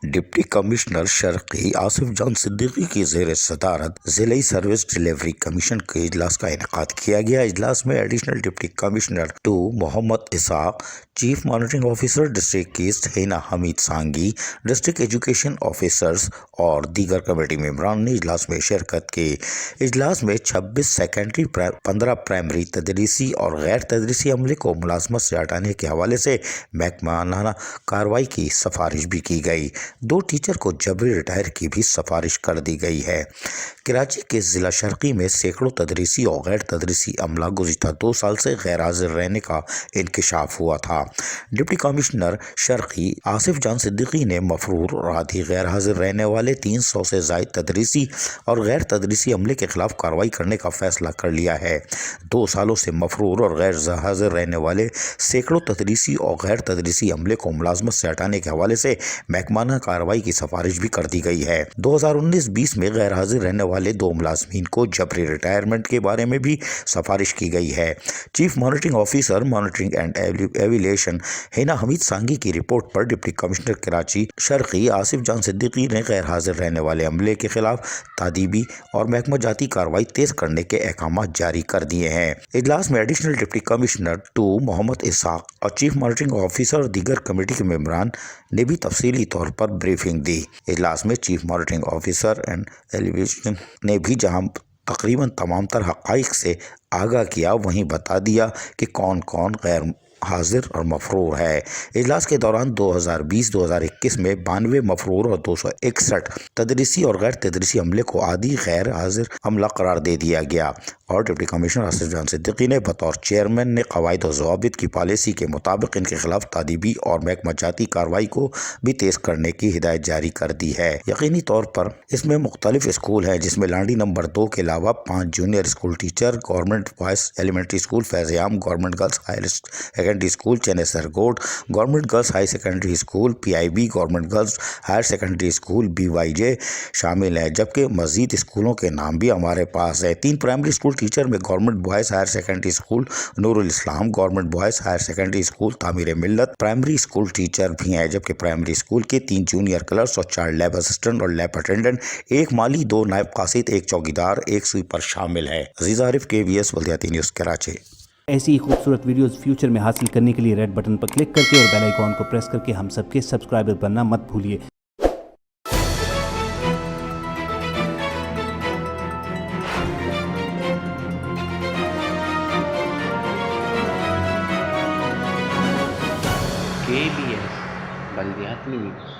Deputy commissioner شرقی Asif Jan Siddiqui کی زیر صدارت ضلعی سروس ڈیلیوری کمیشن کے اجلاس کا انعقاد کیا گیا۔ اجلاس میں additional deputy commissioner 2 Muhammad Ishaq, chief monitoring officer district east Hina حمید سانگھی، ڈسٹرکٹ ایجوکیشن آفیسرز اور دیگر کمیٹی ممبران نے اجلاس میں شرکت کی۔ اجلاس میں 26 سیکنڈری، 15 پرائمری تدریسی اور غیر تدریسی عملے کو ملازمت سے ہٹانے کے حوالے سے محکمانہ کارروائی کی سفارش بھی کی گئی۔ 2 ٹیچر کو جبری ریٹائر کی بھی سفارش کر دی گئی ہے۔ کراچی کے ضلع شرقی میں سینکڑوں تدریسی اور غیر تدریسی عملہ گزشتہ 2 سال سے غیر حاضر رہنے کا انکشاف ہوا تھا۔ ڈپٹی کمشنر شرقی آصف جان صدیقی نے مفرور اور آدھی غیر حاضر رہنے والے 300 سے زائد تدریسی اور غیر تدریسی عملے کے خلاف کارروائی کرنے کا فیصلہ کر لیا ہے۔ 2 سالوں سے مفرور اور غیر حاضر رہنے والے سینکڑوں تدریسی اور غیر تدریسی عملے کو ملازمت سے ہٹانے کے حوالے سے محکمانہ کارروائی کی سفارش بھی کر دی گئی ہے۔ 2019-20 میں غیر حاضر رہنے والے 2 ملازمین کو جبری ریٹائرمنٹ کے بارے میں بھی سفارش کی گئی ہے۔ Chief monitoring officer monitoring and evaluation Hina حمید سانگھی کی رپورٹ پر ڈپٹی کمشنر کراچی شرقی آصف جان صدیقی نے غیر حاضر رہنے والے عملے کے خلاف تادیبی اور محکمہ جاتی کارروائی تیز کرنے کے احکامات جاری کر دیے ہیں۔ اجلاس میں ایڈیشنل ڈپٹی کمشنر 2 محمد اسحاق اور چیف مانیٹرنگ آفیسر اور دیگر کمیٹی کے ممبران نے بھی تفصیلی طور پر بریفنگ دی۔ اجلاس میں چیف مانیٹرنگ آفیسر اینڈ ایویلیشن نے بھی جہاں تقریباً تمام تر حقائق سے آگاہ کیا، وہیں بتا دیا کہ کون کون غیر حاضر اور مفرور ہے۔ اجلاس کے دوران 2020-2021 میں 92 مفرور اور 261 تدریسی اور غیر تدریسی عملے کو آدھی غیر حاضر عملہ قرار دے دیا گیا اور ڈپٹی کمشنر آصف جان صدیقی نے بطور چیئرمین نے قواعد و ضوابط کی پالیسی کے مطابق ان کے خلاف تادیبی اور محکمہ جاتی کارروائی کو بھی تیز کرنے کی ہدایت جاری کر دی ہے۔ یقینی طور پر اس میں مختلف اسکول ہیں، جس میں لانڈی نمبر 2 کے علاوہ 5 junior school teacher, government boys elementary school Faiz Aam, government girls higher secondary school چین سرگوڈ، government girls high secondary school PIB، government girls higher secondary school BYJ شامل ہیں، جبکہ مزید اسکولوں کے نام بھی ہمارے پاس ہیں۔ 3 پرائمری اسکول ٹیچر میں government boys higher secondary school Noor ul Islam, government boys higher secondary school Tameer Millat primary school teacher بھی ہیں، جبکہ پرائمری اسکول کے 3 جونیئر کلرکس اور 4 لیب اسسٹنٹ اور لیب اٹینڈنٹ، 1 مالی، 2 نائب قاصد، 1 چوکیدار، 1 سویپر شامل ہیں۔ عزیز عارف، KBS بلدیاتی نیوز کراچی۔ ایسی ہی خوبصورت ویڈیوز فیوچر میں حاصل کرنے کے لیے ریڈ بٹن پر کلک کر کے اور بیل آئیکن کو پریس کر کے ہم سب کے سبسکرائبر بننا مت بھولیے۔ KBS بلدیاتی نیوز۔